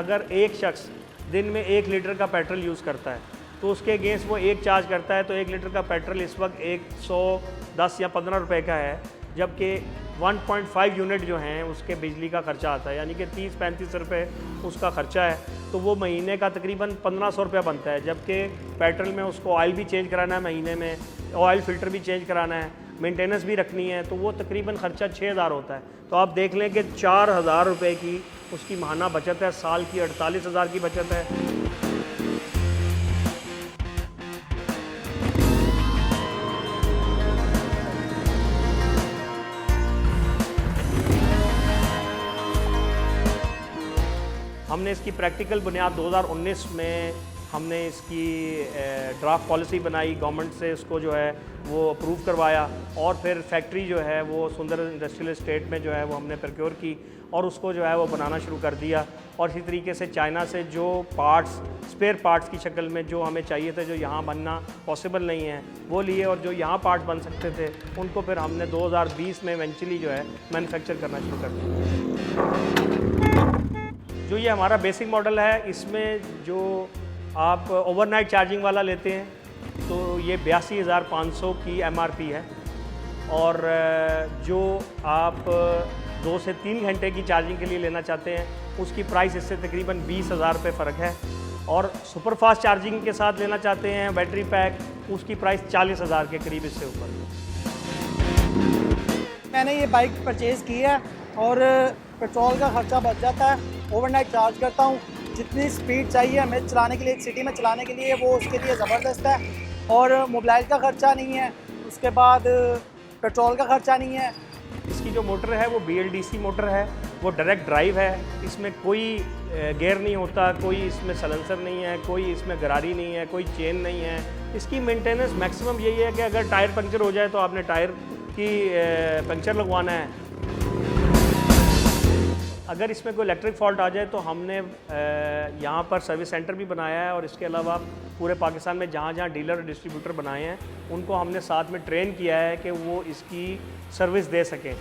अगर एक शख्स दिन में 1 लीटर का पेट्रोल यूज़ करता है तो उसके अगेंस्ट वो 1 चार्ज करता है, तो 1 लीटर का पेट्रोल इस वक्त 110 या 15 रुपए का है, जबकि 1.5 यूनिट जो हैं उसके बिजली का खर्चा आता है, यानी कि 30-35 रुपये उसका खर्चा है। तो वो महीने का तकरीबन 1500 रुपया बनता है, जबकि पेट्रोल में उसको ऑयल भी चेंज कराना है, महीने में ऑयल फ़िल्टर भी चेंज कराना है, मेंटेनेंस भी रखनी है, तो वो तकरीबन ख़र्चा 6000 होता है। तो आप देख लें कि 4000 रुपये की उसकी माहाना बचत है, साल की 48,000 की बचत है। हमने इसकी प्रैक्टिकल बुनियाद 2019 में हमने इसकी ड्राफ्ट पॉलिसी बनाई, गवर्नमेंट से इसको जो है वो अप्रूव करवाया, और फिर फैक्ट्री जो है वो सुंदर इंडस्ट्रियल एस्टेट में जो है वो हमने प्रोक्योर की और उसको जो है वो बनाना शुरू कर दिया। और इसी तरीके से चाइना से जो पार्ट्स, स्पेयर पार्ट्स की शक्ल में जो हमें चाहिए थे, जो यहाँ बनना पॉसिबल नहीं है, वो लिए, और जो यहाँ पार्ट्स बन सकते थे उनको फिर हमने 2020 में इवेंचुअली जो है मैन्युफैक्चर करना शुरू कर दिया। जो ये हमारा बेसिक मॉडल है, इसमें जो आप ओवरनाइट चार्जिंग वाला लेते हैं तो ये 82,500 की MRP है, और जो आप 2 से 3 घंटे की चार्जिंग के लिए लेना चाहते हैं उसकी प्राइस इससे तकरीबन 20,000 रुपये फ़र्क है, और सुपर फास्ट चार्जिंग के साथ लेना चाहते हैं बैटरी पैक, उसकी प्राइस 40,000 के करीब इससे ऊपर। मैंने ये बाइक परचेज़ की है और पेट्रोल का ख़र्चा बच जाता है, ओवरनाइट चार्ज करता हूँ, जितनी स्पीड चाहिए हमें चलाने के लिए, एक सिटी में चलाने के लिए, वो उसके लिए ज़बरदस्त है, और मोबाइल का ख़र्चा नहीं है, उसके बाद पेट्रोल का ख़र्चा नहीं है। इसकी जो मोटर है वो BLDC मोटर है, वो डायरेक्ट ड्राइव है, इसमें कोई गेयर नहीं होता, कोई इसमें सलेंसर नहीं है, कोई इसमें गरारी नहीं है, कोई चेन नहीं है। इसकी मेंटेनेंस मैक्सिमम यही है कि अगर टायर पंक्चर हो जाए तो आपने टायर की पंक्चर लगवाना है। अगर इसमें कोई इलेक्ट्रिक फॉल्ट आ जाए तो हमने यहाँ पर सर्विस सेंटर भी बनाया है, और इसके अलावा पूरे पाकिस्तान में जहाँ जहाँ डीलर और डिस्ट्रीब्यूटर बनाए हैं उनको हमने साथ में ट्रेन किया है कि वो इसकी सर्विस दे सकें।